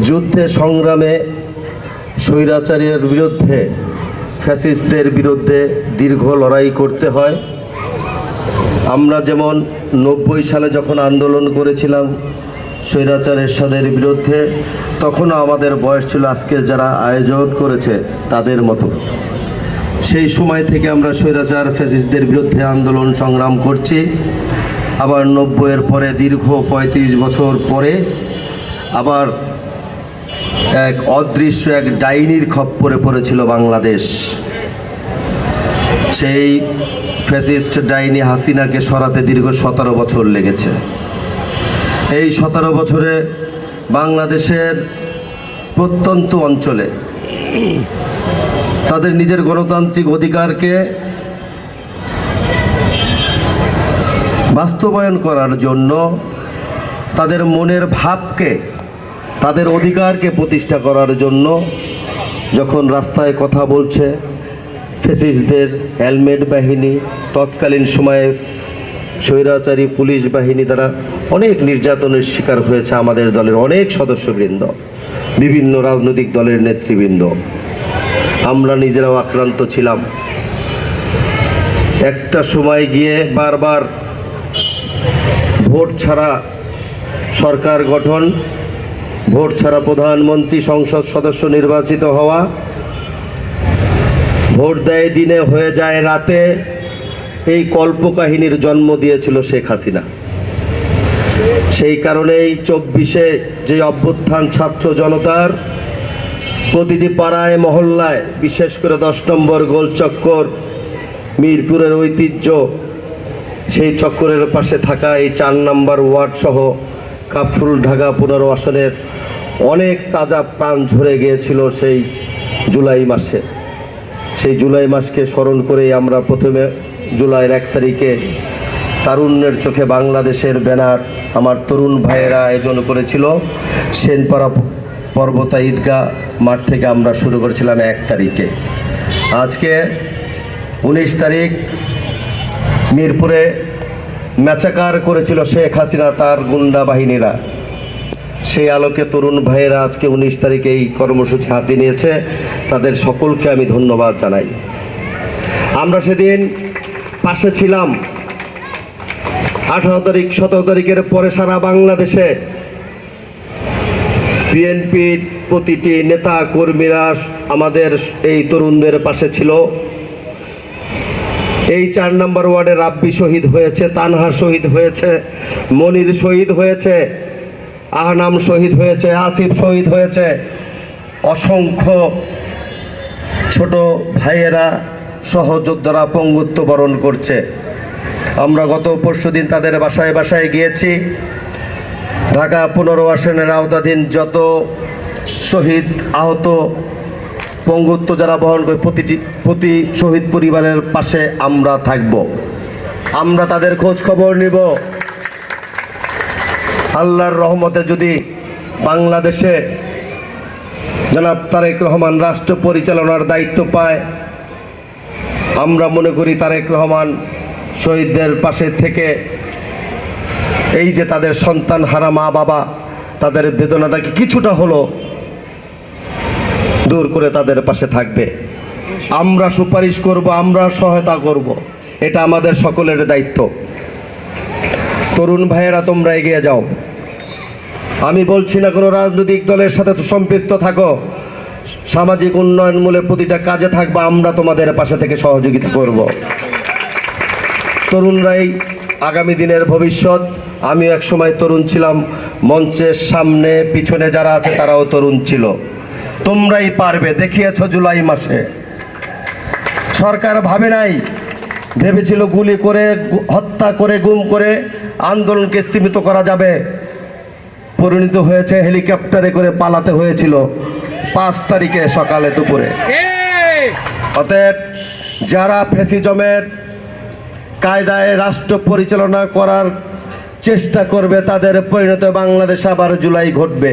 যুদ্ধে সংগ্রামে স্বৈরাচারের বিরুদ্ধে, ফ্যাসিস্টদের বিরুদ্ধে দীর্ঘ লড়াই করতে হয়। আমরা যেমন 90 সালে যখন আন্দোলন করেছিলাম স্বৈরাচারের সাথের বিরুদ্ধে, তখনও আমাদের বয়স ছিল আজকের যারা আয়োজন করেছে তাদের মতো। সেই সময় থেকে আমরা স্বৈরাচার ফ্যাসিস্টদের বিরুদ্ধে আন্দোলন সংগ্রাম করছি। আবার 90-এর পরে দীর্ঘ 35 বছর পরে আবার এক অদৃশ্য এক ডাইনির খপ্পরে পড়েছিল বাংলাদেশ। সেই ফ্যাসিস্ট ডাইনি হাসিনাকে সরাতে দীর্ঘ 17 বছর লেগেছে। এই 17 বছরে বাংলাদেশের প্রত্যন্ত অঞ্চলে তাদের নিজের গণতান্ত্রিক অধিকারকে বাস্তবায়ন করার জন্য, তাদের মনের ভাবকে, তাদের অধিকারকে প্রতিষ্ঠা করার জন্য যখন রাস্তায় কথা বলছে ফ্যাসিস্টদের হেলমেট বাহিনী, তৎকালীন সময়ে স্বৈরাচারী পুলিশ বাহিনী দ্বারা অনেক নির্যাতনের শিকার হয়েছে আমাদের দলের অনেক সদস্যবৃন্দ, বিভিন্ন রাজনৈতিক দলের নেতৃবৃন্দ। আমরা নিজেরাও আক্রান্ত ছিলাম। একটা সময় গিয়ে বারবার ভোট ছাড়া সরকার গঠন, ভোট ছাড়া প্রধানমন্ত্রী, সংসদ সদস্য নির্বাচিত হওয়া, ভোট দেয় দিনে হয়ে যায় রাতে, এই কল্পকাহিনীর জন্ম দিয়েছিল শেখ হাসিনা। সেই কারণেই 24-এ যে অভ্যুত্থান ছাত্র জনতার প্রতিটি পাড়ায় মহল্লায়, বিশেষ করে 10 নম্বর গোল চক্কর, মিরপুরের ঐতিহ্য, সেই চক্করের পাশে থাকা এই 4 নম্বর ওয়ার্ড সহ কাফরুল ঢাকা 15 আসনের অনেক তাজা প্রাণ ঝরে গিয়েছিল সেই জুলাই মাসে। সেই জুলাই মাসকে স্মরণ করেই আমরা প্রথমে জুলাইয়ের 1 তারিখে তারুণ্যের চোখে বাংলাদেশের ব্যানার আমার তরুণ ভাইয়েরা আয়োজন করেছিল। সেনপাড়া পর্বতা ঈদগাহ মাঠ থেকে আমরা শুরু করেছিলাম 1 তারিখে। আজকে 19 তারিখ মিরপুরে ম্যাচাকার করেছিল শেখ হাসিনা তার গুন্ডা বাহিনীরা। সেই আলোকে তরুণ ভাইয়েরা আজকে 19 তারিখে এই কর্মসূচি হাতে নিয়েছে, তাদের সকলকে আমি ধন্যবাদ জানাই। আমরা সেদিন পাশে ছিলাম। 18 তারিখ 17 তারিখের পরে সারা বাংলাদেশে বিএনপির প্রতিটি নেতা কর্মীরা আমাদের এই তরুণদের পাশে ছিল। এই 4 নম্বর ওয়ার্ডে রাব্বি শহীদ হয়েছে, তানহা শহীদ হয়েছে, মনির শহীদ হয়েছে, আহনাম শহীদ হয়েছে, আসিফ শহীদ হয়েছে, অসংখ্য ছোট ভাইয়েরা সহযোদ্ধারা পঙ্গুত্ব বরণ করছে। আমরা গত পরশুদিন তাদের বাসায় বাসায় গিয়েছি। ঢাকা 15 আসনের আওতাধীন যত শহীদ, আহত, পঙ্গুত্ব যারা বহন করে প্রতি শহীদ পরিবারের পাশে আমরা থাকব। আমরা তাদের খোঁজ খবর নিব। আল্লাহর রহমতে যদি বাংলাদেশে জনাব তারেক রহমান রাষ্ট্র পরিচালনার দায়িত্ব পায়, আমরা মনে করি তারেক রহমান শহীদদের পাশে থেকে এই যে তাদের সন্তান হারা মা বাবা, তাদের বেদনাটাকে কিছুটা হলো দূর করে তাদের পাশে থাকবে। আমরা সুপারিশ করব, আমরা সহায়তা করব, এটা আমাদের সকলের দায়িত্ব। তরুণ ভাইয়েরা তোমরা এগিয়ে যাও। আমি বলছি না কোনো রাজনৈতিক দলের সাথে সম্পৃক্ত থাকো, সামাজিক উন্নয়নমূলক প্রতিটা কাজে থাকবা, আমরা তোমাদের পাশে থেকে সহযোগিতা করব। তরুণরাই আগামী দিনের ভবিষ্যৎ। আমি এক সময় তরুণ ছিলাম, মঞ্চের সামনে পিছনে যারা আছে তারাও তরুণ ছিল। তোমরাই পারবে, দেখিয়েছ জুলাই মাসে। সরকার ভাবে নাই, ভেবেছিল গুলি করে, হত্যা করে, গুম করে আন্দোলনকে স্তীমিত করা যাবে। পরিণত হয়েছে হেলিকপ্টারে করে পালাতে হয়েছিল 5 তারিখে সকালে দুপুরে। অতএব যারা ফ্যাসিজমের কায়দায় রাষ্ট্র পরিচালনা করার চেষ্টা করবে, তাদের পরিণত বাংলাদেশে আবার জুলাই ঘটবে।